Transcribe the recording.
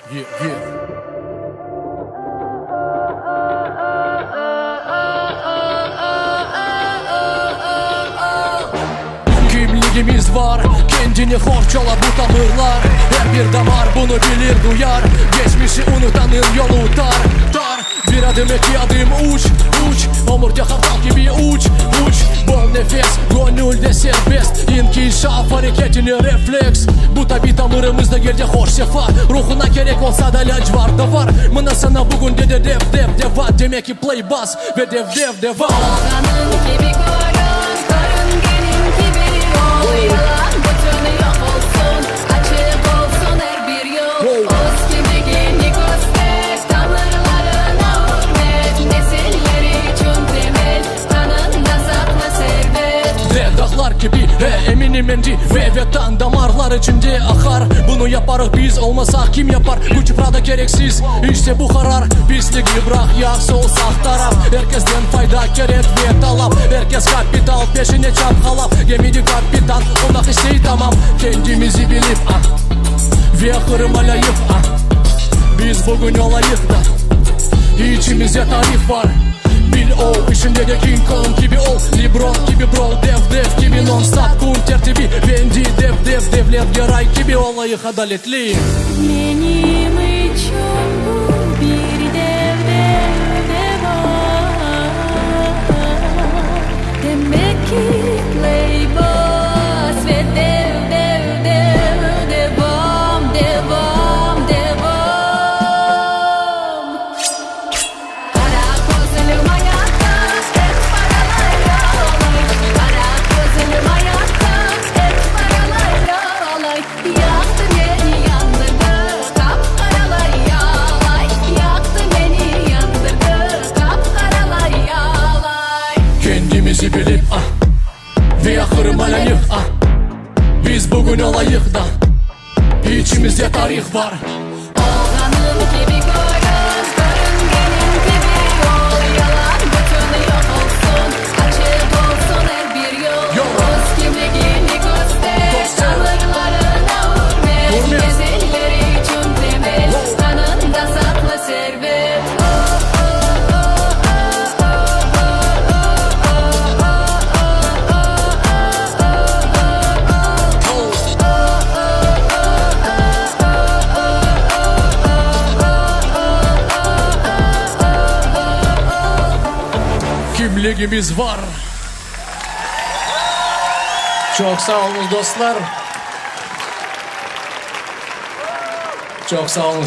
Kimliğimiz var, kendini horçala bu tavırlar. Her bir damar bunu bilir duyar. Geçmişi unutanın yolu dar. Bir adım iki adım uç. Omurga haftal gibi uç. Bol nefes, gönülde serbest. İnkişaf hareketini refleks. Bu tabi tamırımızda geldi hoş sefa. Ruhuna gerek olsa da ilaç var da var. Mına sana bugün dedi dev. Demek ki play bass ve dev devam. Ağanın gibi koyun, karıngenin gibi yol. Yalan bütünü yok olsun, açık olsun her bir yol. Oz kimi geni göster, tanrılarına hürmet. Nesilleri için temel, kanında sakla servet. Dağlar gibi eminim endi Vevetan damarlar içinde akar. Bunu yaparız biz, olmasak kim yapar? Güç ifrada gereksiz, işte bu karar. Pisliği bırak, yaksa olsak taraf. Herkesten fayda gerek ve talap. Herkes kapital peşine çapkalap. Gemidi kapitan, konak isteği tamam. Kendimizi bilip ve kırmalayıp biz bugün olayık da İçimizde tarih var. Bil o işinde de King Kong gibi ol. Lebron gibi bro, dev gibi non stop. Kun tertibi bendi devler geray gibi olayık adaletli. Benim için bu bir dev var. Demek ki play bass ve devam. Kara gözlüm hayatta hep paralarla olay. Kara gözlüm hayatta hep paralarla olay. Yaktı beni yandırdı kapkaralar yağlay. Yaktı beni yandırdı kapkaralar yağlay. Kendimizi bilip ve kırmalayıp biz bugün olayık da İçimizde tarih var. Ağanın gibi koyun, karıngenin gibi yol. Yalan bütünü yok olsun, açık olsun her bir yol. Oz kimliğini göster, tanrılarına hürmet. Nesilleri için temel, kanında saklı servet. Kimliğimiz var. Çok sağ olun dostlar. Çok sağ olun.